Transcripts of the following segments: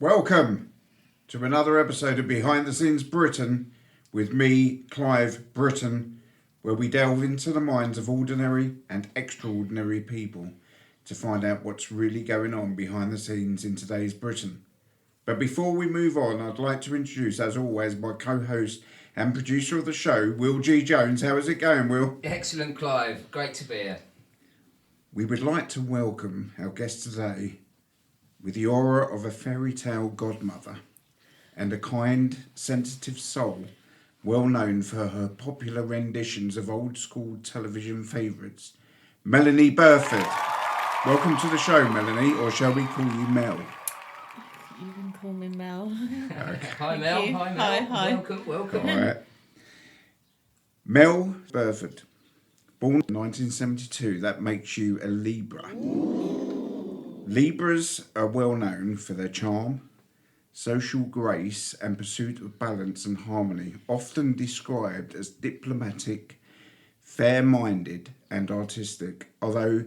Welcome to another episode of Behind the Scenes Britain with me, Clive Britton, where we delve into the minds of ordinary and extraordinary people to find out what's really going on behind the scenes in today's Britain. But before we move on, I'd like to introduce, as always, my co-host and producer of the show, Will G. Jones. How is it going, Will? Excellent, Clive. Great to be here. We would like to welcome our guest today with the aura of a fairy tale godmother and a kind, sensitive soul, well known for her popular renditions of old school television favourites, Mel Burford. Welcome to the show, Melanie, or shall we call you Mel? You can call me Mel. Okay. Hi, Mel. you. Hi, Mel. Hi. Welcome. All right. Mel Burford, born in 1972, that makes you a Libra. Libras are well known for their charm, social grace and pursuit of balance and harmony, often described as diplomatic, fair-minded and artistic, although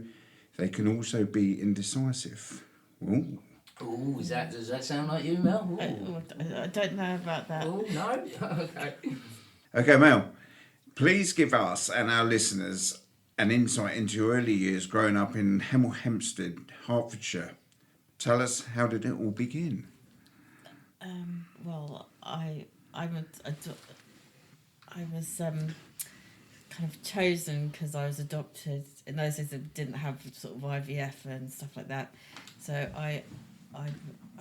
they can also be indecisive. Ooh. Oh, does that sound like you, Mel? I don't know about that. Oh, no? Okay. Okay, Mel, please give us and our listeners an insight into your early years growing up in Hemel Hempstead, Hertfordshire. Tell us, how did it all begin? Well, I was kind of chosen because I was adopted. In those days, it didn't have sort of IVF and stuff like that. So I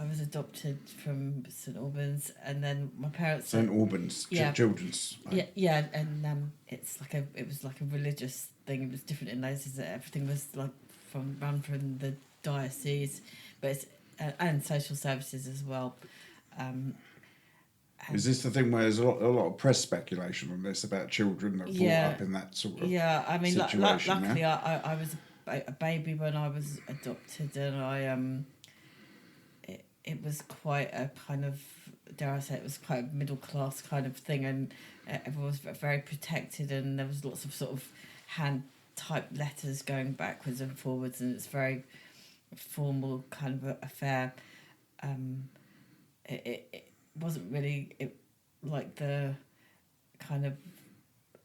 was adopted from St Albans, and then my parents. St Albans, Yeah. children's. Yeah, and it was like a religious thing. It was different in those days. Everything was like run from the diocese, but it's, and social services as well. Is this the thing where there's a lot of press speculation on this about children that brought up in that sort of I mean, situation? luckily I was a baby when I was adopted, and it was quite a kind of, dare I say, it was quite a middle class kind of thing, and everyone was very protected, and there was lots of sort of hand typed letters going backwards and forwards, and it's very formal kind of affair. It wasn't really like the kind of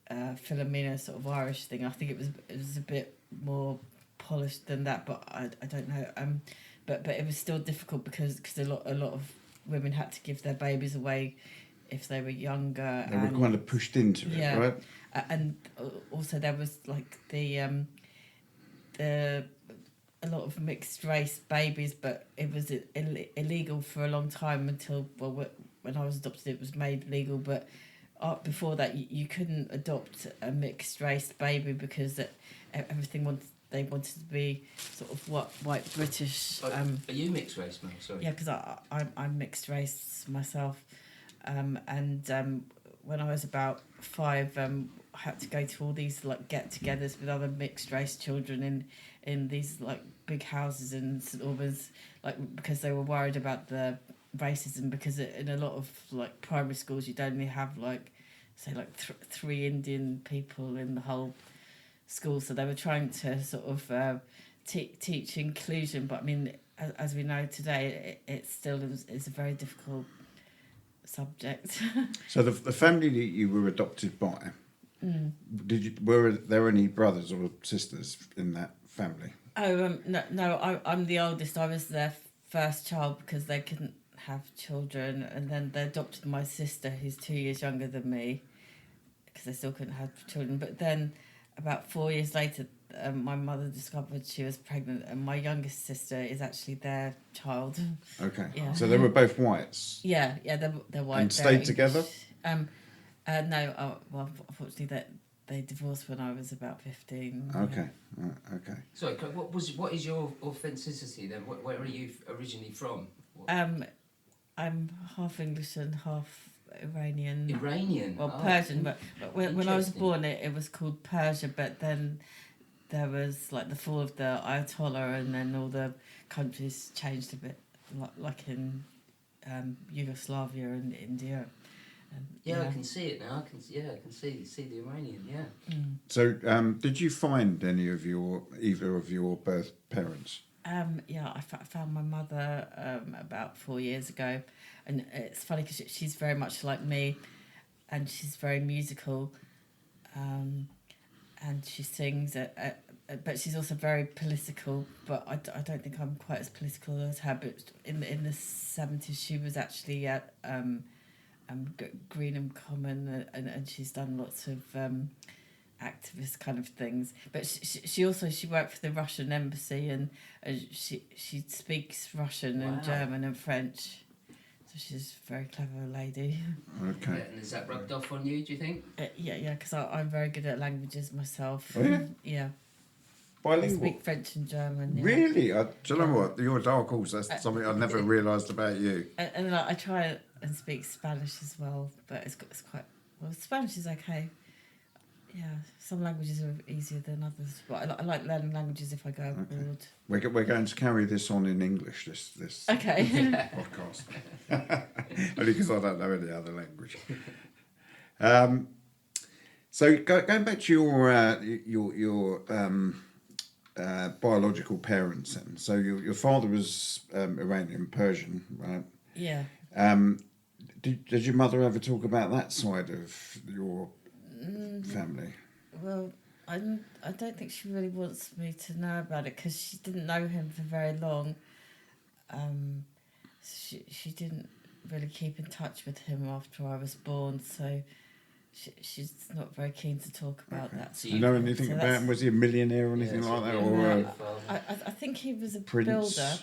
Philomena sort of Irish thing. I think it was a bit more polished than that, but I don't know. But it was still difficult because a lot of women had to give their babies away if they were younger. They were kind of pushed into it, right? And also there was like the a lot of mixed race babies, but it was illegal for a long time until, well, when I was adopted it was made legal, but before that you couldn't adopt a mixed race baby because everything they wanted to be sort of white British. Are you mixed race, Mel? Sorry. Yeah, because I'm mixed race myself, and when I was about 5, I had to go to all these like get-togethers with other mixed race children in these like big houses in St Albans, like because they were worried about the racism, because in a lot of like primary schools you'd only have like say like 3 Indian people in the whole school, so they were trying to sort of teach inclusion, but I mean as we know today it still is a very difficult subject. So the family that you were adopted by, were there any brothers or sisters in that family? Oh no, I'm the oldest. I was their first child because they couldn't have children, and then they adopted my sister who's 2 years younger than me because they still couldn't have children. But then about 4 years later my mother discovered she was pregnant, and my youngest sister is actually their child. Okay. Yeah. So they were both whites? Yeah, they're white. And stayed together? No, well, unfortunately they divorced when I was about 15. Okay, okay. Sorry, what is your authenticity then? Where are you originally from? I'm half English and half Iranian. Iranian? Well, Persian, but when I was born it was called Persia, but then there was like the fall of the Ayatollah, and then all the countries changed a bit, like in Yugoslavia and India. I can see it now. I can see the Iranian. Yeah. So, did you find either of your birth parents? Yeah, I found my mother about 4 years ago, and it's funny because she's very much like me, and she's very musical, and she sings, but she's also very political. But I don't think I'm quite as political as her. But in the 70s, she was actually at Greenham Common, and she's done lots of activist kind of things. But she also she worked for the Russian embassy, and she speaks Russian and Wow. German and French. So she's a very clever lady. Okay. And has that rubbed off on you, do you think? Yeah, because I'm very good at languages myself. Oh, yeah? Yeah. I Bilingual. speak French and German. Yeah. Really? Do you know Yeah. what? You're a dark horse. That's something I never realised about you. And like, I try and speak Spanish as well, but it's quite well. Spanish is okay. Yeah, some languages are easier than others, but I like learning languages if I go abroad. We're going to carry this on in English. This Okay. podcast, only because I don't know any other language. So going back to your biological parents, then. So your father was Iranian Persian, right? Yeah. Did your mother ever talk about that side of your family? Well, I don't think she really wants me to know about it because she didn't know him for very long. She didn't really keep in touch with him after I was born, so she's not very keen to talk about that. So Do you know anything So about that's- him? Was he a millionaire or anything like that? Or I think he was a Prince? builder,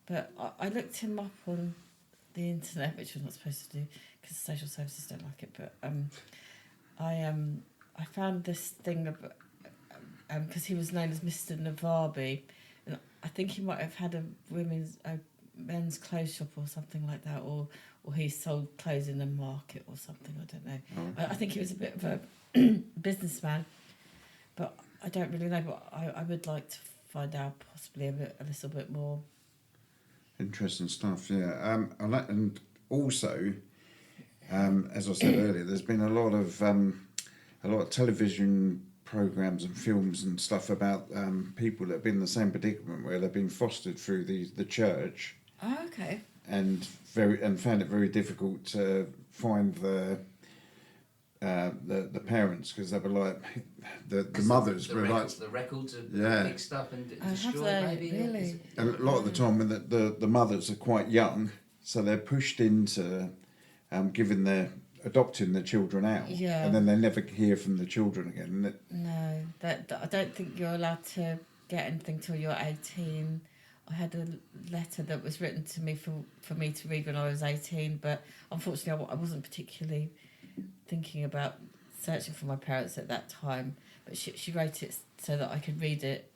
but I looked him up on the internet, which we're not supposed to do because social services don't like it. But I found this thing about because he was known as Mr. Navabi, and I think he might have had a men's clothes shop or something like that, or he sold clothes in the market or something. I don't know. Oh. I think he was a bit of a businessman, but I don't really know. But I would like to find out possibly a little bit more. Interesting stuff, yeah. And also, as I said earlier, there's been a lot of television programs and films and stuff about people that have been in the same predicament where they've been fostered through the church Oh, okay. and found it very difficult to find the parents because they were like the mothers were like the records are Yeah. mixed up and Have destroyed. they? Maybe Really? and a lot of the time when the mothers are quite young, so they're pushed into adopting the children out, Yeah. and then they never hear from the children again. And No, that I don't think you're allowed to get anything till you're 18. I had a letter that was written to me for me to read when I was 18, but unfortunately I wasn't particularly thinking about searching for my parents at that time. But she wrote it so that I could read it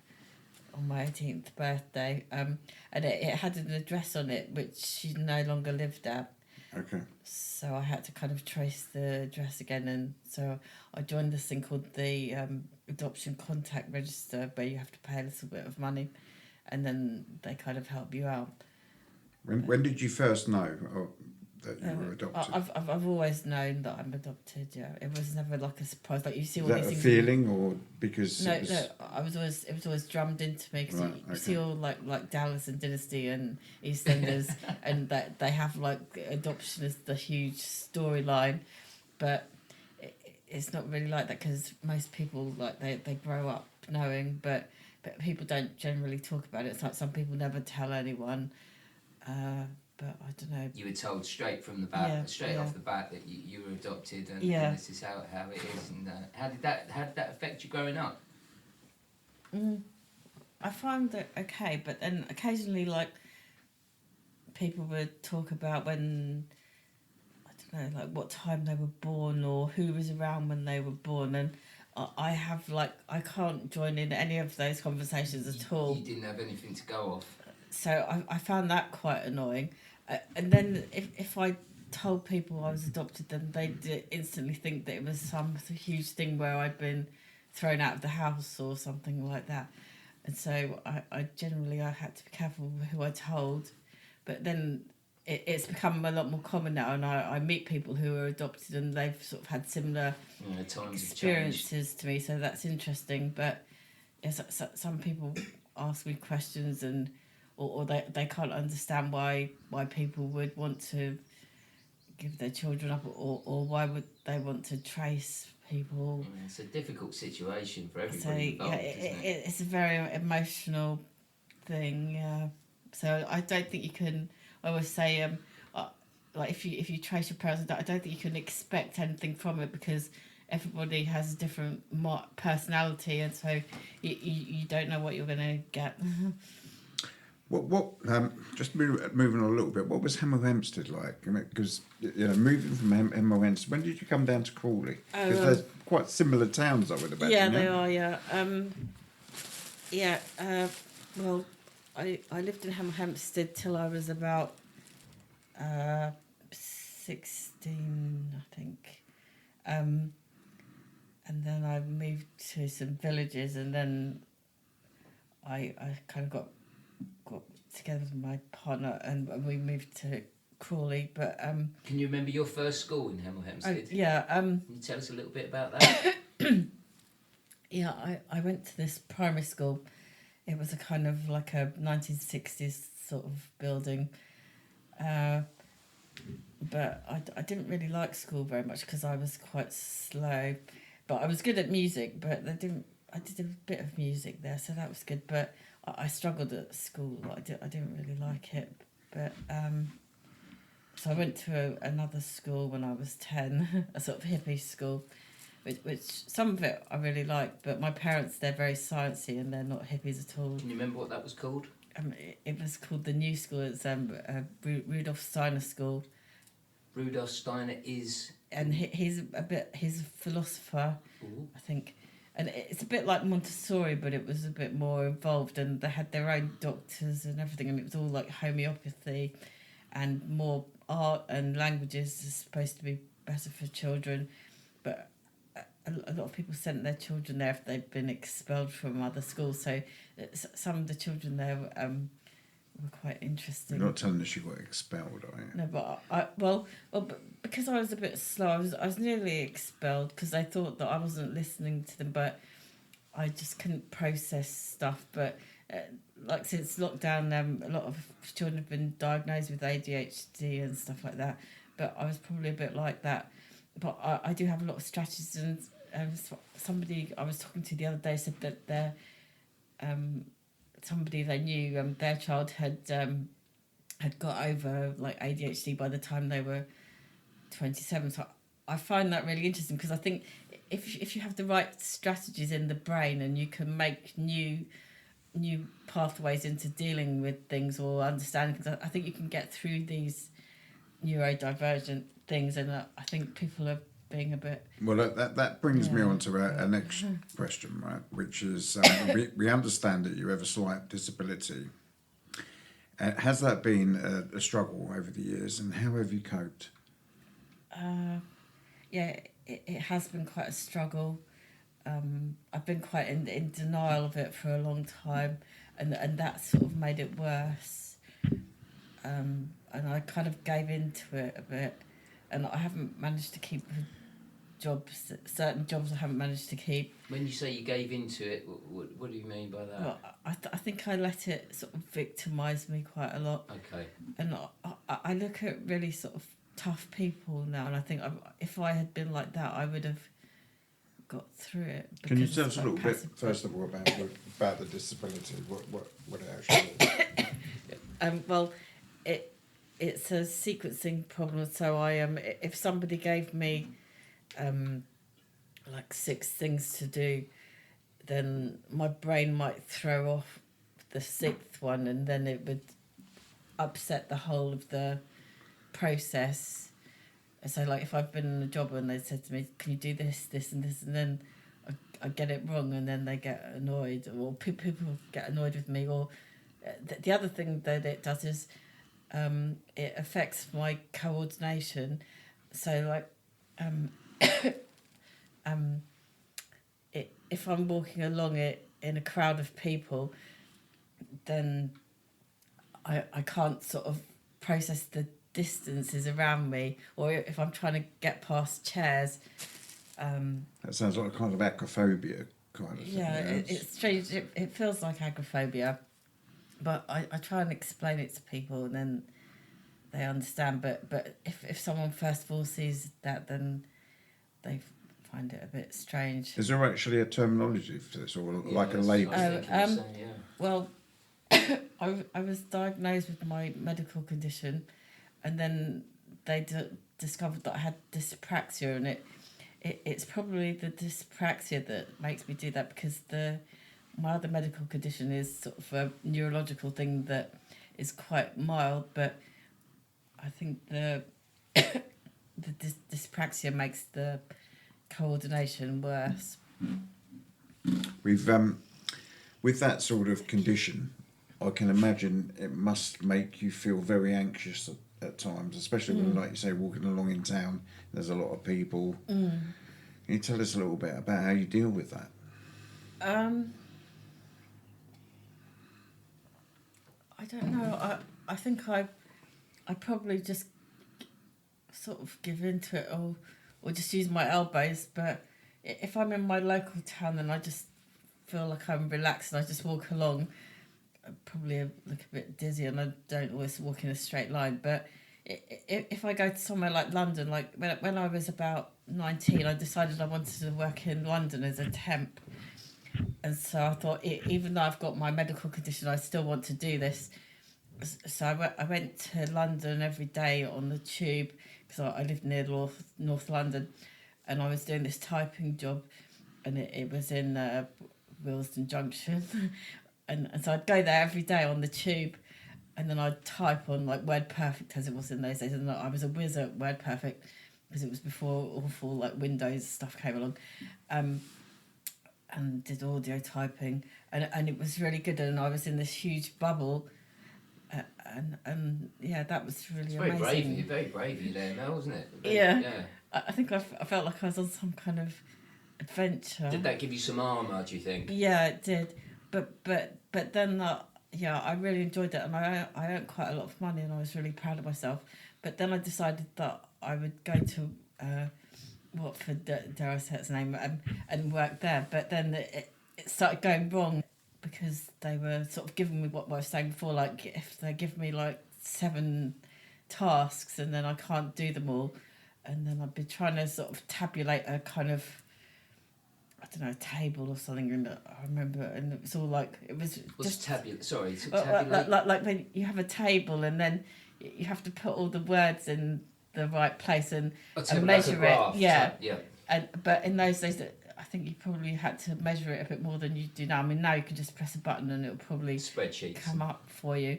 on my 18th birthday, and it had an address on it which she no longer lived at. Okay. So I had to kind of trace the address again, and so I joined this thing called the Adoption Contact Register, where you have to pay a little bit of money, and then they kind of help you out. When did you first know that you were adopted? I've always known that I'm adopted. Yeah, it was never like a surprise. Like you see all Was that these a things. feeling, or because No, it was... it was always drummed into me because Right, you see okay. all like Dallas and Dynasty and EastEnders, and that they have like adoption as the huge storyline, but it's not really like that because most people like they grow up knowing, but people don't generally talk about it. It's like some people never tell anyone, but I don't know. You were told straight from the bat, Yeah, straight yeah. off the bat that you were adopted, and, Yeah. and this is how it is. And how did that affect you growing up? I find it okay, but then occasionally, like, people would talk about when, I don't know, like what time they were born or who was around when they were born, and I have, like, I can't join in any of those conversations at all. You didn't have anything to go off. So I found that quite annoying. And then if I told people I was adopted, then they'd instantly think that it was some huge thing where I'd been thrown out of the house or something like that. And so I generally had to be careful with who I told. But then it's become a lot more common now, and I meet people who are adopted and they've sort of had similar Times have changed. experiences to me, so that's interesting. But yes, some people ask me questions, and or they can't understand why people would want to give their children up, or why would they want to trace people. It's a difficult situation for So everybody involved, yeah, isn't it? it's a very emotional thing. Yeah. So I don't think you can. I always say, like if you trace your parents, I don't think you can expect anything from it, because everybody has a different personality, and so you don't know what you're going to get. Just moving on a little bit, what was Hemel Hempstead like? Because moving from Hemel Hempstead, when did you come down to Crawley? Because they're quite similar towns, I would imagine. Yeah, they are. Yeah. Well, I lived in Hemel Hempstead till I was about 16, I think. And then I moved to some villages, and then I kind of got together with my partner, and we moved to Crawley. But Can you remember your first school in Hemel Hempstead? yeah. Can you tell us a little bit about that? Yeah, I went to this primary school. It was a kind of like a 1960s sort of building. But I didn't really like school very much because I was quite slow. But I was good at music, but I did a bit of music there, so that was good. But I struggled at school. I didn't really like it. But so I went to another school when I was 10, a sort of hippie school, which some of it I really liked. But my parents, they're very sciencey and they're not hippies at all. Can you remember what that was called? It was called the New School. It's Rudolf Steiner School. Rudolf Steiner is... And he's a philosopher, Ooh. I think. And it's a bit like Montessori, but it was a bit more involved, and they had their own doctors and everything, and it was all like homeopathy and more art, and languages is supposed to be better for children. But a lot of people sent their children there if they'd been expelled from other schools, so some of the children there were quite interesting. You're not telling us you got expelled, are you? No, but but because I was a bit slow, I was nearly expelled because they thought that I wasn't listening to them, but I just couldn't process stuff. But like since lockdown, a lot of children have been diagnosed with ADHD and stuff like that. But I was probably a bit like that. But I do have a lot of strategies, and somebody I was talking to the other day said that somebody they knew, their child had got over like ADHD by the time they were 27. So I find that really interesting, because I think if you have the right strategies in the brain and you can make new pathways into dealing with things or understanding things, I think you can get through these neurodivergent things. And I think people are being a bit... Well, that brings me on to our next question, right? Which is, we understand that you have a slight disability. Has that been a struggle over the years, and how have you coped? Yeah, it has been quite a struggle. I've been quite in denial of it for a long time, and that sort of made it worse. And I kind of gave into it a bit, and I haven't managed to keep certain jobs I haven't managed to keep. When you say you gave into it, what do you mean by that? Well, I think I let it sort of victimise me quite a lot. Okay. And I look at really sort of tough people now, and I think if I had been like that, I would have got through it. Can you tell us a little bit, first of all, about the disability? What it actually is? Well, it's a sequencing problem. So if somebody gave me like 6 things to do, then my brain might throw off the 6th one, and then it would upset the whole of the process. So like if I've been in a job and they said to me, can you do this, this and this, and then I get it wrong, and then they get annoyed, or people get annoyed with me. Or the other thing that it does is it affects my coordination. So like if I'm walking along it in a crowd of people, then I can't sort of process the distances around me, or if I'm trying to get past chairs. That sounds like a kind of acrophobia kind of thing. Yeah, it's strange. It feels like agoraphobia, but I try and explain it to people, and then they understand. But if someone first of all sees that, then they find it a bit strange. Is there actually a terminology for this, or like a Yes, label? I was thinking the same, yeah. Well, I was diagnosed with my medical condition, and then they discovered that I had dyspraxia, and it's probably the dyspraxia that makes me do that, because my other medical condition is sort of a neurological thing that is quite mild, but I think the dyspraxia makes the coordination worse. We've with that sort of condition, I can imagine it must make you feel very anxious at times, especially when, like you say, walking along in town. There's a lot of people. Can you tell us a little bit about how you deal with that? I don't know. I think I probably just sort of give into it, or just use my elbows. But if I'm in my local town, then I just feel like I'm relaxed and I just walk along. I probably look a bit dizzy, and I don't always walk in a straight line. But if I go to somewhere like London, like when I was about 19, I decided I wanted to work in London as a temp. And so I thought, even though I've got my medical condition, I still want to do this. So I went to London every day on the tube, because I lived near North London, and I was doing this typing job, and it was in Willesden Junction. and so I'd go there every day on the tube, and then I'd type on like WordPerfect, as it was in those days. And I was a whiz at WordPerfect, because it was before awful like Windows stuff came along. And did audio typing, and it was really good, and I was in this huge bubble, and yeah, that was really amazing. Very brave of you there, Mel, wasn't it? Yeah. I think I felt like I was on some kind of adventure. Did that give you some armour, do you think? Yeah, it did, but then I really enjoyed it, and I earned quite a lot of money, and I was really proud of myself. But then I decided that I would go to Watford, dare I say its name, and work there. But then it started going wrong, because they were sort of giving me what I was saying before, like if they give me like 7 tasks and then I can't do them all, and then I'd be trying to sort of tabulate a kind of, I don't know, a table or something, and I remember, and it was all like, it was just tabulate. Sorry, tabulate. Like when you have a table, and then you have to put all the words in the right place and measure graph, it. Yeah. Yeah. But in those days, I think you probably had to measure it a bit more than you do now. I mean, now you can just press a button and it'll probably spreadsheets come up for you.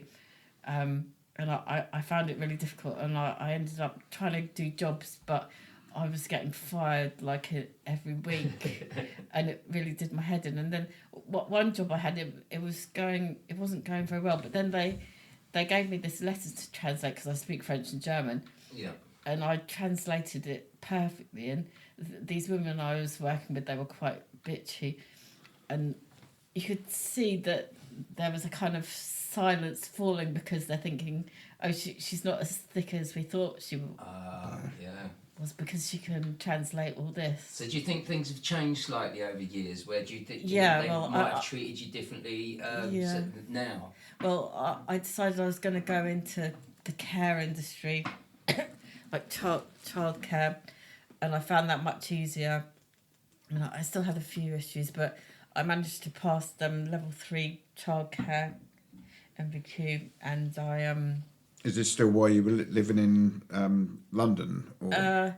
And I found it really difficult, and I ended up trying to do jobs, but I was getting fired like every week, and it really did my head in. And then one job I had, it wasn't going very well. But then they gave me this letter to translate, because I speak French and German. Yeah. And I translated it perfectly. And these women I was working with, they were quite bitchy, and you could see that there was a kind of silence falling, because they're thinking, oh, she's not as thick as we thought she was, because she can translate all this. So do you think things have changed slightly over years? Where do you think they might have treated you differently now? Well, I decided I was going to go into the care industry, like childcare, and I found that much easier. And I still had a few issues, but I managed to pass them level 3 childcare MVQ, and I Is this still why you were living in London, or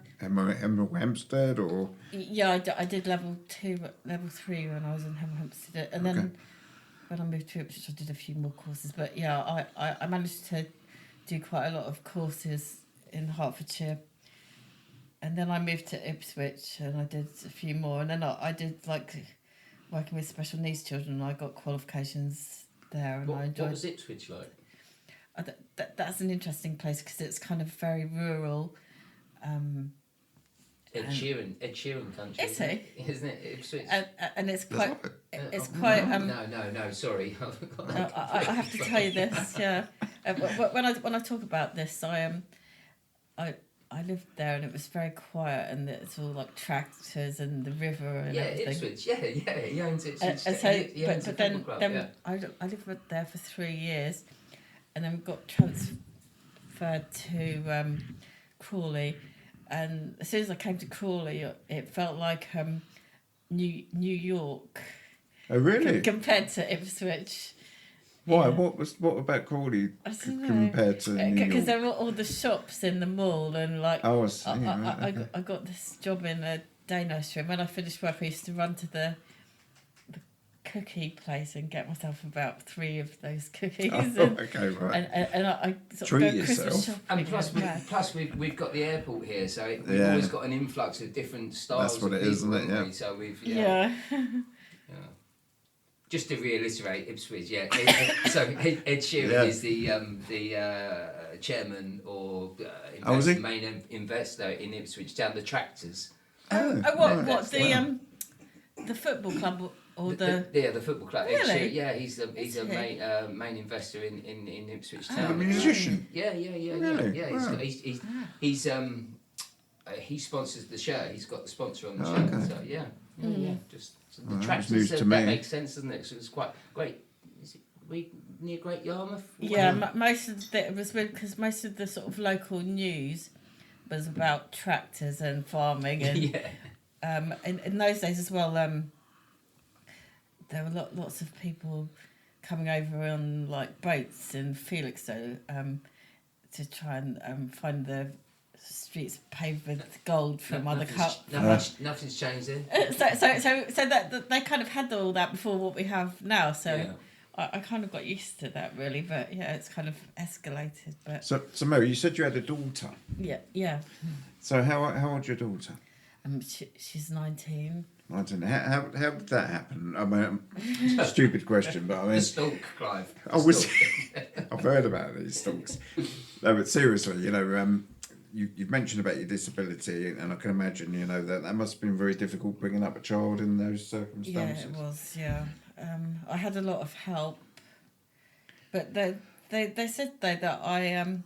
Hempstead, or? Yeah, I did level 3 when I was in Hempstead, and then when I moved to Ipswich, I did a few more courses. But yeah, I managed to do quite a lot of courses in Hertfordshire, and then I moved to Ipswich, and I did a few more, and then I did like working with special needs children, and I got qualifications there, and I enjoyed. What was Ipswich like? That's an interesting place, because it's kind of very rural. Ed Sheeran country. Is he? Isn't it Ipswich? And it's quite. It's quite. No. Sorry. I have to tell you this. Yeah. When I talk about this, I I lived there and it was very quiet and it's all like tractors and the river and everything. Ipswich, he owns Ipswich. But then I lived there for 3 years and then we got transferred to Crawley, and as soon as I came to Crawley it felt like New York. Oh really? Compared to Ipswich. Why? Yeah. What about Crawley compared to New York? Because there were all the shops in the mall and like. Oh, I see. I got this job in a day nursery, and when I finished work, I used to run to the cookie place and get myself about 3 of those cookies. Okay, right. And I sort treat of go yourself. Christmas shopping. And plus we've got the airport here, so we've always got an influx of different styles. That's what of it is, people, isn't it? Yeah. So we've Just to reiterate, Ipswich, so Ed Sheeran is the chairman or main investor in Ipswich down the tractors. What the football club or the football club? Really? He's a main investor in Ipswich Town. A musician. Really? Yeah. Wow. He's he sponsors the shirt. He's got the sponsor on the shirt. Okay. So just the tractors. That makes sense, doesn't it? So it's quite great. Is it near Great Yarmouth? Yeah, most of it was weird because most of the sort of local news was about tractors and farming and in those days as well. There were lots of people coming over on like boats in Felixstowe to try and find the streets paved with gold from other countries. Nothing's changed there. So that they kind of had all that before what we have now. So I kind of got used to that really, but it's kind of escalated. But so Mary, you said you had a daughter. Yeah. So how old's your daughter? She's 19. 19. How did that happen? I mean, stupid question, but I mean, the stalk, Clive. I've heard about these stalks. No, but seriously, you've mentioned about your disability, and I can imagine, that must have been very difficult bringing up a child in those circumstances. Yeah, it was. Yeah, I had a lot of help, but they said that I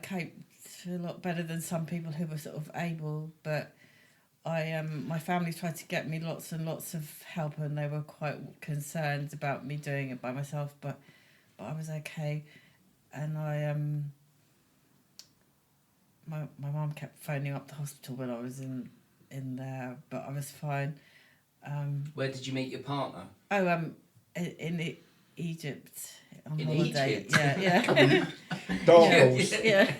coped a lot better than some people who were sort of able, but my family tried to get me lots and lots of help, and they were quite concerned about me doing it by myself, but I was okay, and my mum kept phoning up the hospital when I was in there, but I was fine. Where did you meet your partner? In Egypt on in holiday. Egypt? Yeah. Dark horse. Yeah.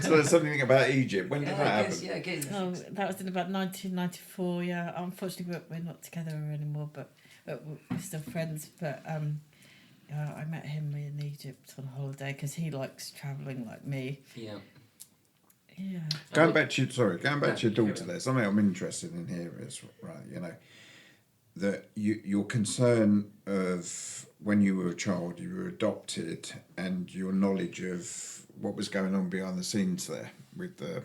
So there's something about Egypt. When did that happen? That was in about 1994. Yeah. Unfortunately, we're not together anymore, but we're still friends. But I met him in Egypt on holiday because he likes travelling like me. Yeah. Yeah. Going back to your daughter, there, something I'm interested in here is that your concern of when you were a child, you were adopted, and your knowledge of what was going on behind the scenes there with the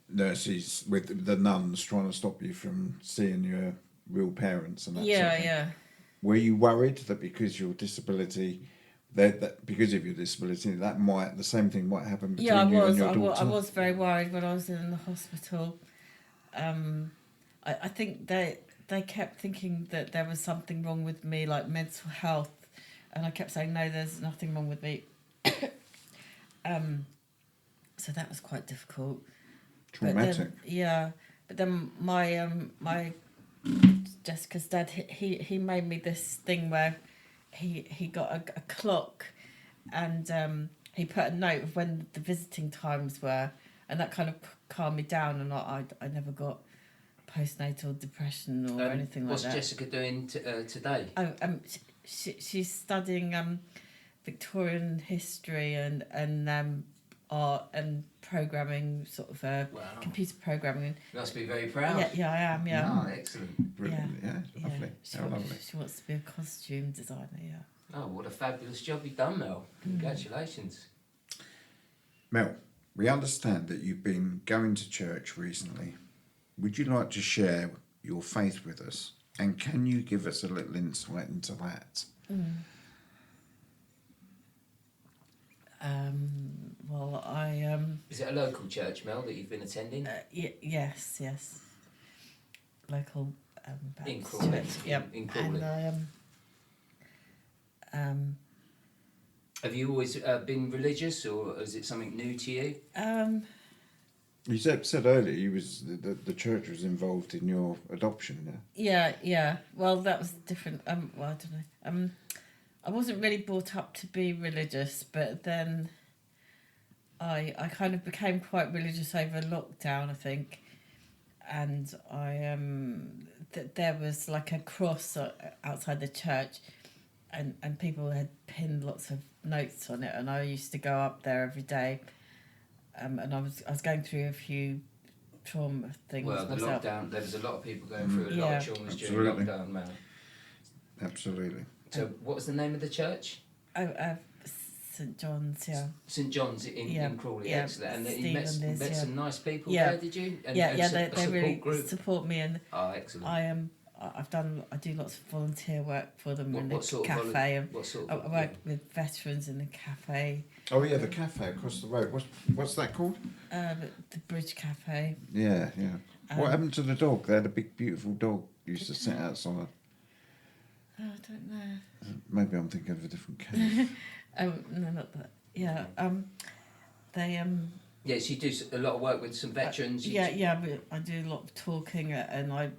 nurses, with the nuns trying to stop you from seeing your real parents and that sort of thing. Yeah. Were you worried that because your disability? That because of your disability, the same thing might happen between you and your daughter? I was very worried when I was in the hospital. I think they kept thinking that there was something wrong with me, like mental health, and I kept saying, no, there's nothing wrong with me. So that was quite difficult. Traumatic. But then my Jessica's dad, he made me this thing where he got a clock, and he put a note of when the visiting times were, and that kind of calmed me down, and I never got postnatal depression or anything like that. What's Jessica doing today? She's studying Victorian history and art and programming, sort of computer programming. You must be very proud. Yeah, I am. Yeah. Oh, excellent. Brilliant. Yeah, lovely. She wants to be a costume designer. Yeah. Oh, what a fabulous job you've done, Mel. Congratulations. Mel, we understand that you've been going to church recently. Would you like to share your faith with us? And can you give us a little insight into that? Well, I Is it a local church, Mel, that you've been attending? yes, local In Baptist Crawley. church. Yep. In Crawley. And have you always been religious, or is it something new to you? You said earlier you was the church was involved in your adoption. Yeah. Well, that was different. Well, I don't know. I wasn't really brought up to be religious, but then I kind of became quite religious over lockdown, I think. And I there was like a cross outside the church, and people had pinned lots of notes on it, and I used to go up there every day. And I was going through a few trauma things Well, the myself. lockdown, there was a lot of people going through a lot of traumas absolutely. during lockdown, Mel. Absolutely. So what was the name of the church? St John's, yeah. St John's in Crawley, excellent. And you met some nice people there, did you? And they really group. support me, and excellent. I do lots of volunteer work for them in the sort cafe. Of I work with veterans in the cafe. Oh yeah, the cafe across the road. What's that called? The Bridge Cafe. Yeah. What happened to the dog? They had a big, beautiful dog used to sit outside. I don't know. Maybe I'm thinking of a different cave. No, not that. Yeah. They Yeah, so you do a lot of work with some veterans. But I do a lot of talking, and I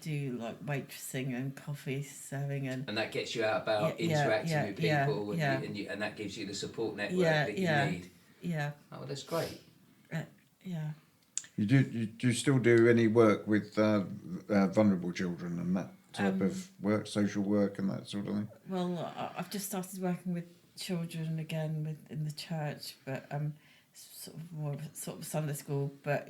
do like waitressing and coffee serving, and that gets you out about interacting with people, and that gives you the support network that you need. Yeah. Oh, that's great. Yeah. You do still do any work with vulnerable children and that type of work, social work and that sort of thing? Well, I've just started working with children again in the church, but sort of more sort of Sunday school. But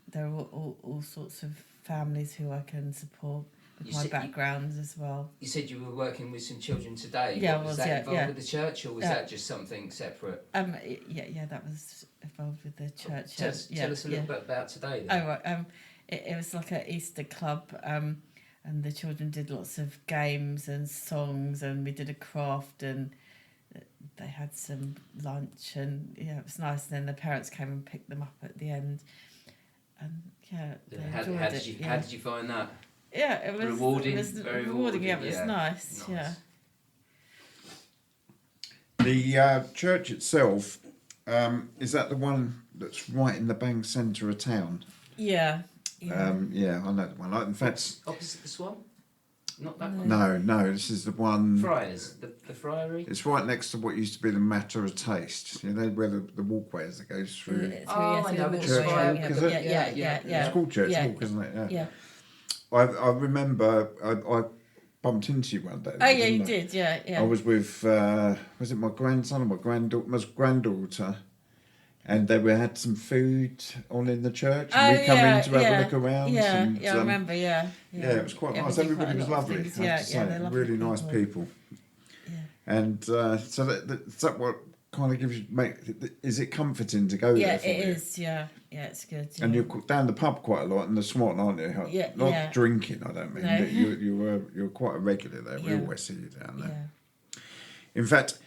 there are all sorts of families who I can support with my background as well. You said you were working with some children today. Yeah, was that involved with the church, or was that just something separate? That was involved with the church. Tell us a little bit about today then. Oh right, it was like an Easter club, and the children did lots of games and songs, and we did a craft, and they had some lunch, and it was nice. And then the parents came and picked them up at the end, and how did you find that? Yeah, it was rewarding. It was very rewarding. Yeah, it was nice. Yeah. The church itself, is that the one that's right in the bang centre of town? Yeah. I know the one. In fact, opposite the Swan. Not that one. No, this is the one. Friars, the Friary. It's right next to what used to be the Matter of Taste. You know where the walkway is that goes through. I know. Church Walk, is it? Yeah. It's called Church Walk, isn't it? Yeah. I remember I bumped into you one day. Oh yeah, you did. Yeah. I was with was it my grandson or my granddaughter, and they had some food on in the church, and we come in to have a look around. Yeah, and, I remember. Yeah, it was quite nice. Everybody was lovely. I have to say. they're lovely Really nice people. Yeah. And so that what kind of gives you is it comforting to go there? Yeah, it is. Yeah, it's good. Yeah. And you're down the pub quite a lot in the Swan, aren't you? Not drinking, I don't mean. No. You're quite a regular there. We always see you down there. Yeah. In fact,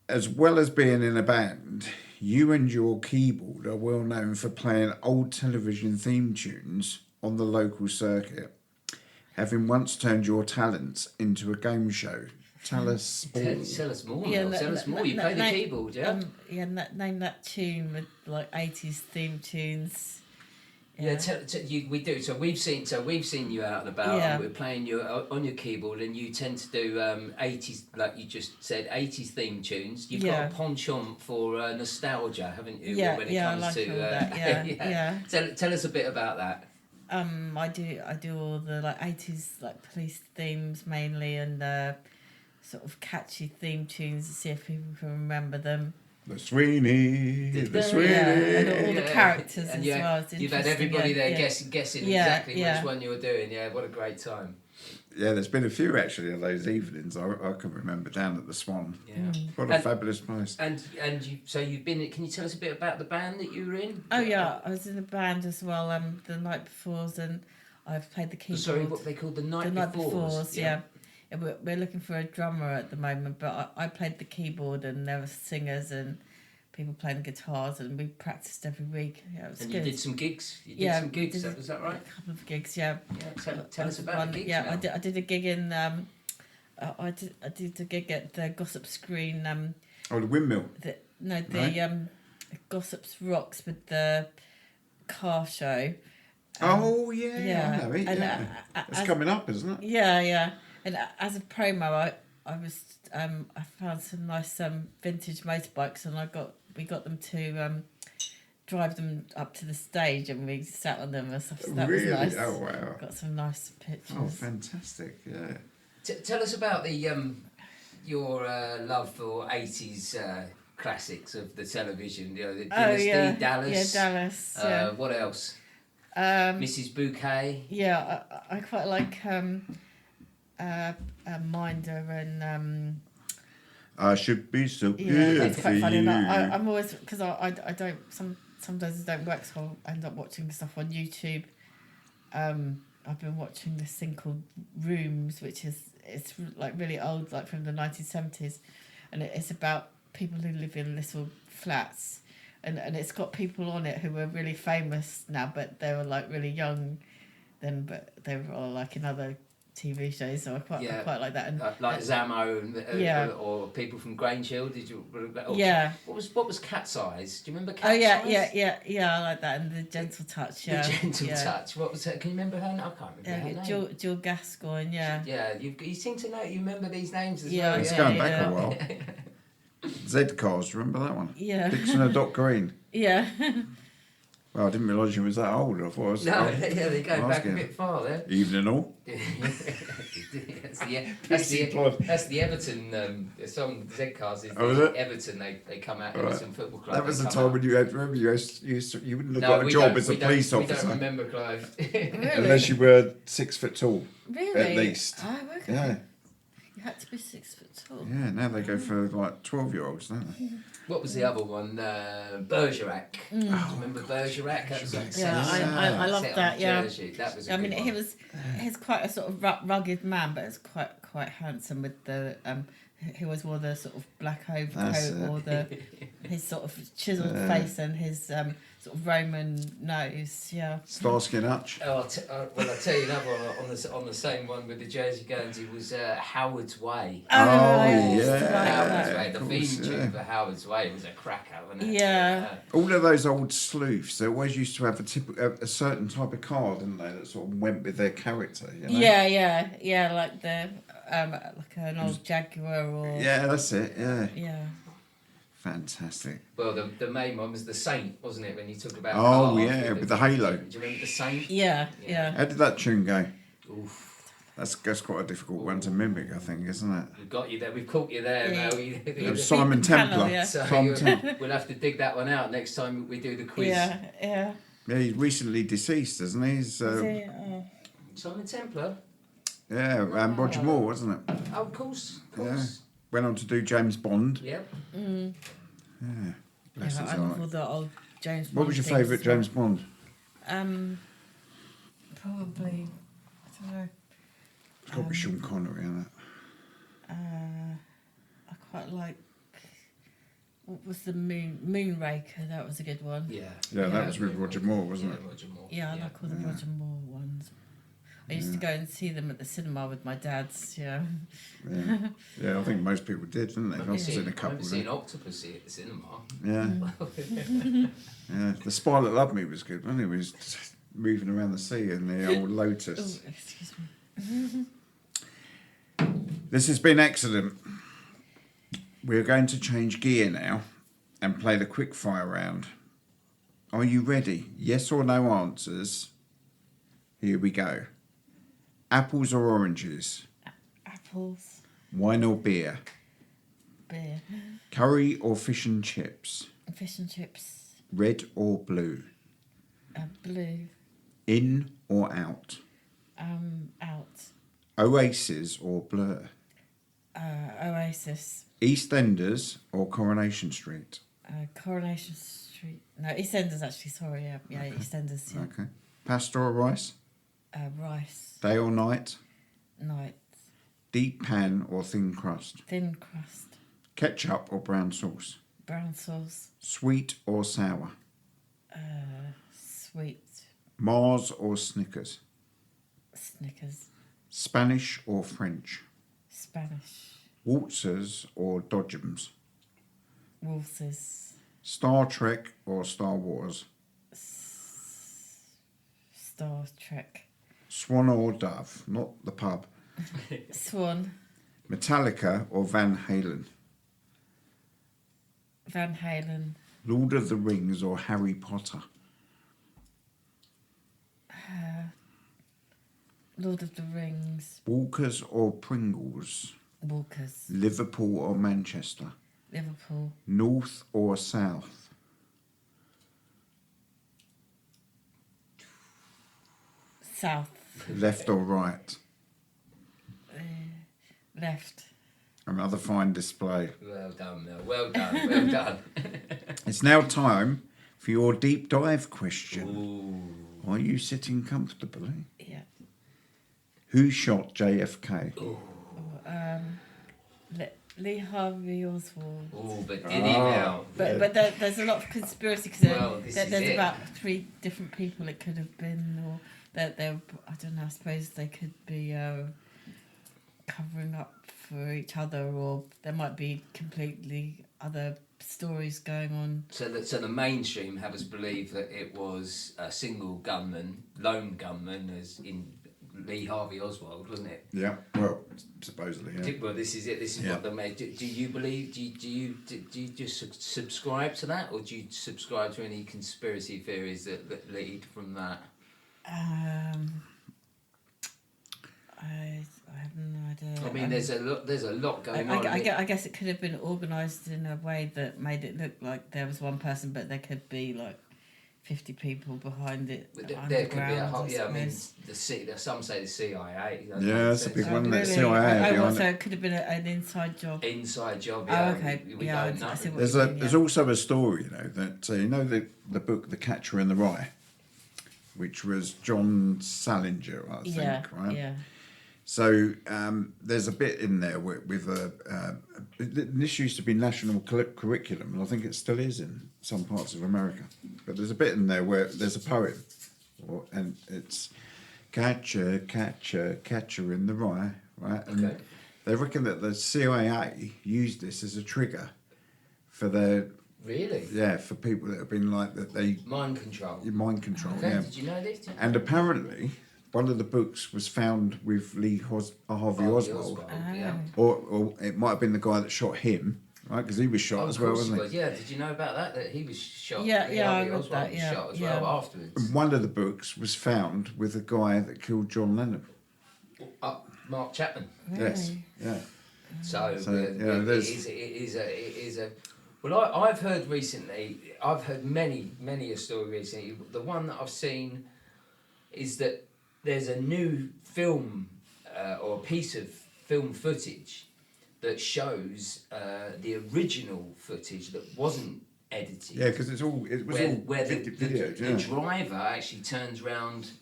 as well as being in a band, you and your keyboard are well known for playing old television theme tunes on the local circuit, having once turned your talents into a game show. Tell us more. Tell us more. Tell us more. You play the keyboard, yeah? Name that tune with like 80s theme tunes. Yeah, we do. So we've seen you out and about, and we're playing you on your keyboard, and you tend to do 80s, like you just said, 80s theme tunes. You've got a penchant for nostalgia, haven't you? Yeah, when it comes I like to all that. Yeah. Tell us a bit about that. I do all the like 80s like police themes mainly, and sort of catchy theme tunes to see if people can remember them. The Sweeney, the Sweeney. And all the characters and as well. You've had everybody there guessing exactly which one you were doing. Yeah, what a great time. Yeah, there's been a few actually of those evenings I can remember down at the Swan. Yeah. What a fabulous place. And you've been. Can you tell us a bit about the band that you were in? Oh yeah, I was in the band as well. The night befores, and I've played the keyboard. Sorry, what they called the night befores. Yeah. we're looking for a drummer at the moment, but I played the keyboard and there were singers and people playing guitars, and we practiced every week. Yeah, it was and good. you did some gigs. You did some gigs. Was that right? A couple of gigs, yeah. Yeah. Tell us about the gigs. Yeah, Mel. I did a gig in. I did a gig at the Gossip Screen. The Windmill. Gossip's Rocks with the car show. I know it. And, Yeah. It's coming up, isn't it? Yeah. And as a promo, I found some nice vintage motorbikes, and we got them to drive them up to the stage, and we sat on them and stuff. So that Really? was nice. Oh wow. Got some nice pictures. Oh, fantastic! Yeah. Tell us about your love for 80s classics of the television. The Dynasty, Dallas. Yeah, Dallas. Yeah. What else? Mrs. Bouquet. Yeah, I quite like Minder and. I should be so Yeah, good that's for quite funny. you. And I'm always, because I don't, sometimes it don't work, so I end up watching stuff on YouTube. I've been watching this thing called Rooms, it's like really old, like from the 1970s, and it's about people who live in little flats, and it's got people on it who are really famous now, but they were like really young then, but they were all like in other TV shows, so I quite like that. And like Zamo and or people from Grangehill. Did you? What was Cat's Eyes? Do you remember Cat's Eyes? Yeah. I like that, and the Gentle Touch. Yeah, the Gentle Touch. What was that? Can you remember her? I can't remember her name. Jill Gascoigne. Yeah. Yeah, you seem to know. You remember these names as Yeah, well. It's going back a while. Z-Cars, remember that one? Yeah. Dixon and Doc Green. Yeah. Well, I didn't realise you was that old. I thought I was. No, they're going back a bit far there. Evening all. That's the Everton song. Z-Cars is Everton. They come out Everton Football Club. That was the time when you had. Remember, you wouldn't have got a job as a police officer. We don't remember, Clive. Really? Unless you were 6 foot tall. Really? At least. Oh, okay. Yeah. You had to be 6 foot tall. Yeah. Now they go for like 12-year-olds, don't they? What was the other one? Bergerac. Do you remember Bergerac? I love that. Yeah. That was. He's quite a sort of rugged man, but it's quite handsome with the he always wore the sort of black overcoat or his sort of chiseled face and his sort of Roman nose. Yeah. Starsky and Hutch. Well, I'll tell you another one on the same one with the Jersey Guernsey was Howard's Way. Howard's Way. The theme tune for Howard's Way was a cracker, wasn't it? Yeah. All of those old sleuths, they always used to have a certain type of car, didn't they? That sort of went with their character. You know? Yeah. Like the like an old Jaguar or. Yeah, that's it. Yeah. Yeah. Fantastic. Well, the main one was the Saint, wasn't it? When you talk about. Oh yeah, with the halo. Do you remember the Saint? Yeah. How did that tune go? Oof. That's quite a difficult one to mimic, I think, isn't it? We've got you there. We've caught you there, Mel. It was Simon Templar. So we'll have to dig that one out next time we do the quiz. Yeah. Yeah, he's recently deceased, hasn't he? Simon Templar. Yeah, and Roger Moore, wasn't it? Oh, of course. Yeah. Went on to do James Bond. Yep. Yeah, I love all the old James Bond. What was your favourite James Bond? Probably, I don't know. It's got to be Sean Connery, isn't it? I quite like. What was the Moonraker? That was a good one. Yeah, that was with Roger Moore, wasn't it? Roger Moore. Yeah, I like all the Roger Moore ones. I used to go and see them at the cinema with my dads. Yeah, I think most people did, didn't they? I've seen a couple. I've seen Octopussy at the cinema. Yeah. Yeah, The Spy That Loved Me was good, wasn't it? He was just moving around the sea in the old Lotus. Oh, excuse me. This has been excellent. We're going to change gear now and play the quick fire round. Are you ready? Yes or no answers. Here we go. Apples or oranges? Apples. Wine or beer? Beer. Curry or fish and chips? Fish and chips. Red or blue? Blue. In or out? Out. Oasis or Blur? Oasis. EastEnders or Coronation Street? Coronation Street. No, EastEnders actually. Sorry, yeah, okay. EastEnders. Yeah. Okay. Pasta or rice? Rice. Day or night? Night. Deep pan or thin crust? Thin crust. Ketchup or brown sauce? Brown sauce. Sweet or sour? Sweet. Mars or Snickers? Snickers. Spanish or French? Spanish. Waltzers or Dodgems? Waltzes. Star Trek or Star Wars? Star Trek. Swan or Dove? Not the pub. Swan. Metallica or Van Halen? Van Halen. Lord of the Rings or Harry Potter? Lord of the Rings. Walkers or Pringles? Walkers. Liverpool or Manchester? Liverpool. North or South? South. Left or right? Left. Another fine display. Well done, Mel. Well done. Well done. It's now time for your deep dive question. Ooh. Are you sitting comfortably? Yeah. Who shot JFK? Lee Harvey Oswald. Oh, but did he now? But there's a lot of conspiracy because Well, there's about 3 different people it could have been, or that they I don't know. I suppose they could be covering up for each other, or there might be completely other stories going on. So the mainstream have us believe that it was a single gunman, lone gunman, as in Lee Harvey Oswald, wasn't it? Yeah, well, supposedly, yeah. Well, this is it. This is what they made. Do you believe? Do you just subscribe to that, or do you subscribe to any conspiracy theories that lead from that? I have no idea. I mean, there's a lot going on. I guess it could have been organised in a way that made it look like there was one person, but there could be like 50 people behind it. There could be a whole, I mean, some say the CIA. Yeah, that's a big one. Really? CIA so it could have been an inside job. Inside job, yeah. yeah. Oh, okay. We don't know. There's also a story, that you know the book The Catcher in the Rye, which was John Salinger, I think, right? Yeah. So there's a bit in there with this used to be national curriculum, and I think it still is in some parts of America. But there's a bit in there where there's a poem, and it's catcher, catcher, catcher in the rye, right? And they reckon that the CIA used this as a trigger for their... Really? Yeah, for people that have been like that they... Mind control. Mind control, okay. yeah. Did you know this? And apparently... one of the books was found with Lee Harvey Oswald. Yeah. Or it might have been the guy that shot him, right? Because he was shot as well, wasn't he? Yeah, did you know about that? That he was shot? Yeah, I Harvey read Oswald that, was yeah. shot as well afterwards. And one of the books was found with the guy that killed John Lennon. Mark Chapman. Really? Yes, yeah. So there's... it is a. Well, I've heard recently. I've heard many a story recently. The one that I've seen is that there's a new film or a piece of film footage that shows the original footage that wasn't edited. Yeah, because it was all where the videos, the driver actually turns round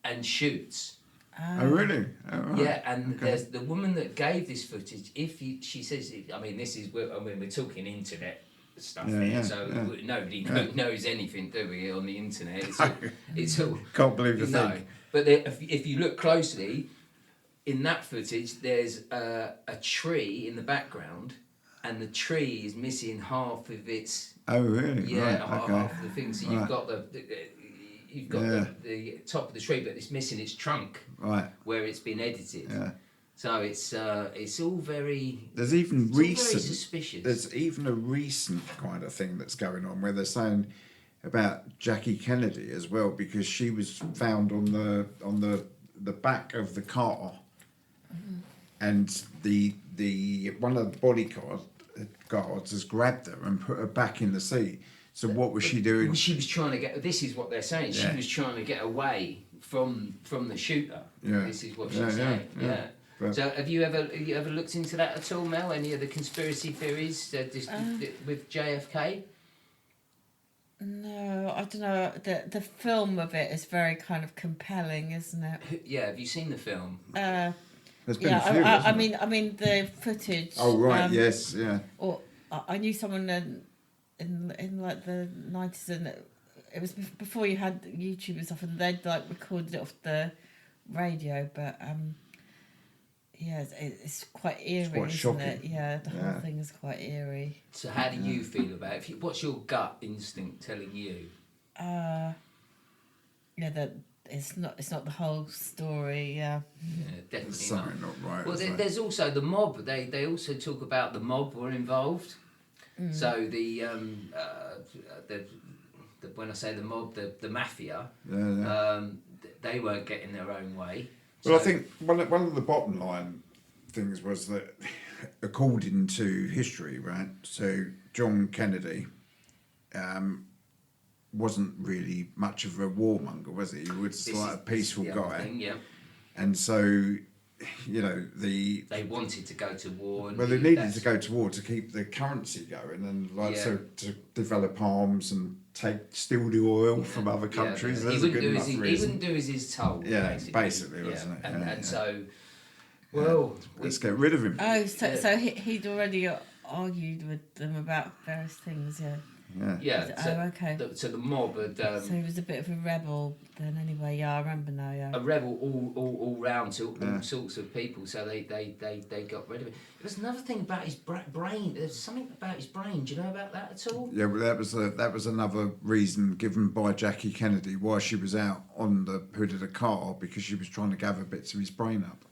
and shoots. Oh, really? Oh, right. Yeah, and there's the woman that gave this footage. She says, I mean, we're talking internet stuff here, so nobody knows anything, do we, on the internet? It's all Can't believe the thing. But if you look closely, in that footage, there's a tree in the background, and the tree is missing half of its. Oh, really? Yeah, right. half of the thing. So you've got the top of the tree, but it's missing its trunk. Right. Where it's been edited. Yeah. So it's all very. There's even recent. Very suspicious. There's even a recent kind of thing that's going on where they're saying about Jackie Kennedy as well, because she was found on the back of the car, and the one of the bodyguards has grabbed her and put her back in the seat. So what was she doing? She was trying to get. This is what they're saying. Yeah. She was trying to get away from the shooter. Yeah. This is what she's saying. Yeah. But so have you ever looked into that at all, Mel? Any of the conspiracy theories with JFK? No, I don't know. The film of it is very kind of compelling, isn't it? Yeah. Have you seen the film? have There's been a few. I mean the footage. Oh right, yes, yeah. Or I knew someone in like the 90s, and it was before you had YouTube and stuff, and they'd like recorded it off the radio, but yeah, it's quite eerie, it's quite shocking. isn't it? Yeah, the whole thing is quite eerie. So how do you feel about it? What's your gut instinct telling you? Yeah, that it's not the whole story. Yeah, definitely There's something not right. Well, there's also the mob. They also talk about the mob were involved. So the when I say the mob, the mafia, they weren't getting their own way. Well, I think one of the bottom line things was that, according to history, right, so John Kennedy wasn't really much of a warmonger, was he? He was like a peaceful guy. And so, they wanted to go to war. Well, they needed to go to war to keep the currency going, and so to develop arms and steal the oil from other countries. He wouldn't do as he's told. Yeah, basically, wasn't it? And so, well, let's get rid of him. Oh, so he'd already argued with them about various things. Okay. So the mob had. So he was a bit of a rebel then, anyway. Yeah, I remember now. Yeah. A rebel all round to all sorts of people. So they got rid of it. There was another thing about his brain. There's something about his brain. Do you know about that at all? Yeah, well, that was another reason given by Jackie Kennedy why she was out on the hood of the car, because she was trying to gather bits of his brain up.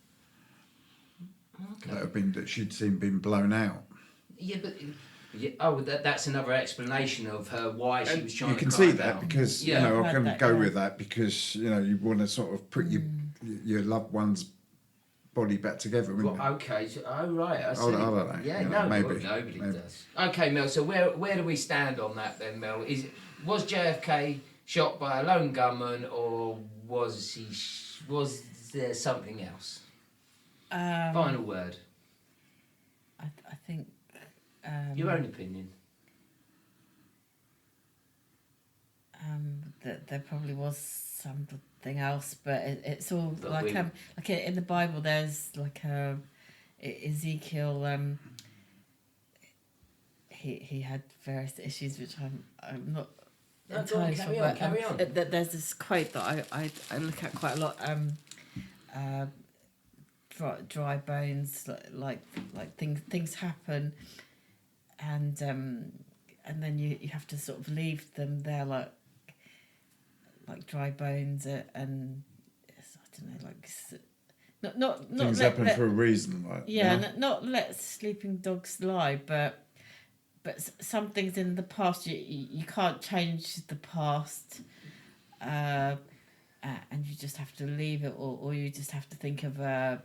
Okay. That she'd seen been blown out. Yeah, but. Yeah, that's another explanation of her why she was trying to. You can see that because I can go with that because you want to sort of put your loved one's body back together. Well, okay. Right. I see. I don't know. Yeah, maybe nobody does. Okay, Mel. So where do we stand on that then, Mel? Was JFK shot by a lone gunman, or was there something else? Final word. I think. Your own opinion. That there probably was something else, but it's all like in the Bible. There's like Ezekiel. He had various issues, which I'm not entirely sure. Carry on. There's this quote that I look at quite a lot. Dry bones, like things happen. And then you have to sort of leave them there like dry bones, and I don't know, not things happen for a reason, not let sleeping dogs lie, but some things in the past you can't change the past, and you just have to leave it, or you just have to think of a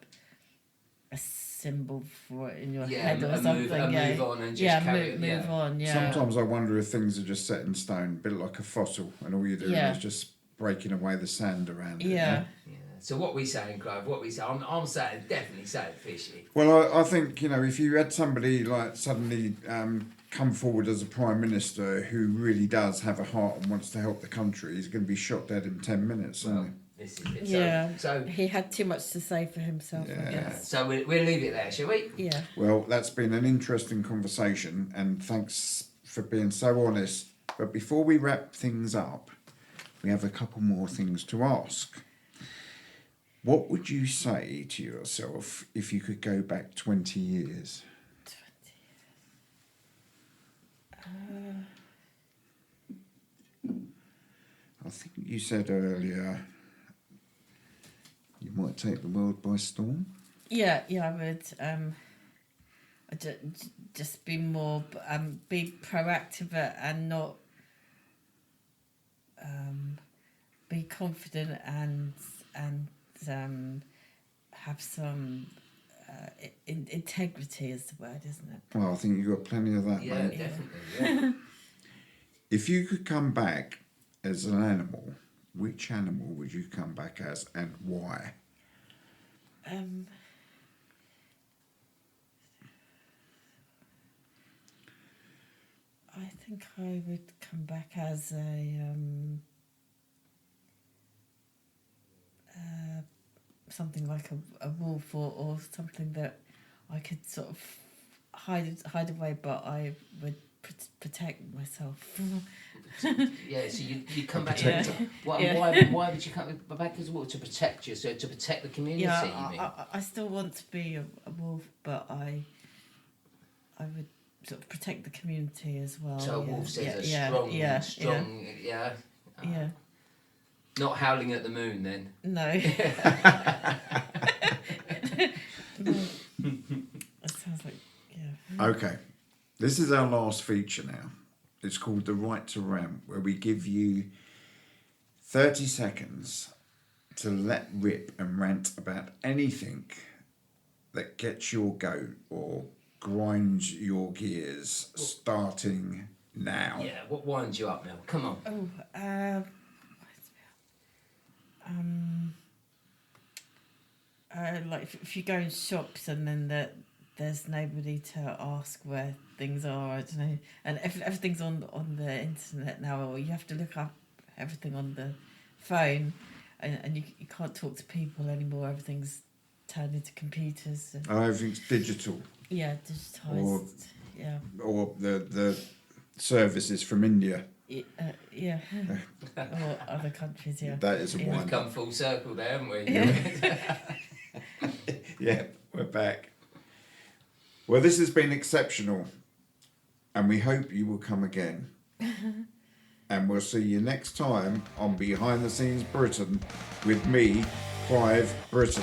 symbol for it in your head or something. Move on and just move on. Yeah. Sometimes I wonder if things are just set in stone, a bit like a fossil, and all you're doing is just breaking away the sand around it. Yeah. So what we saying, Clive? What we say? I'm saying definitely saying fishy. Well, I think if you had somebody like suddenly come forward as a prime minister who really does have a heart and wants to help the country, he's going to be shot dead in 10 minutes. This is it. Yeah. So he had too much to say for himself, I guess. So we'll leave it there, shall we? Yeah. Well, that's been an interesting conversation, and thanks for being so honest. But before we wrap things up, we have a couple more things to ask. What would you say to yourself if you could go back 20 years? 20 years. I think you said earlier you might take the world by storm. Yeah, I would. I'd just be more, be proactive and not be confident and have some integrity is the word, isn't it? Well, I think you've got plenty of that, mate. Definitely. Yeah. If you could come back as an animal, which animal would you come back as and why? I think I would come back as a something like a wolf or something that I could sort of hide away, but I would protect myself. Yeah, so you come back. protector. Why would you come back as a wolf? To protect you, so to protect the community. Yeah, you mean? I still want to be a wolf, but I would sort of protect the community as well. So a wolf says strong. Yeah. Yeah. Not howling at the moon, then. No. No. That sounds like Okay, this is our last feature now. It's called the Right to Rant, where we give you 30 seconds to let rip and rant about anything that gets your goat or grinds your gears, starting now. Yeah, what winds you up, Mel? Come on. Like if you go in shops and then there's nobody to ask where things are, I don't know, and everything's on the internet now, or you have to look up everything on the phone, and you can't talk to people anymore. Everything's turned into computers. Everything's digital. Yeah, digitised. Or the services from India. Yeah. Or other countries, yeah. That is a We've wind come full circle there, haven't we? Yeah, we're back. Well, this has been exceptional, and we hope you will come again. And we'll see you next time on Behind the Scenes Britain with me, Clive Britton.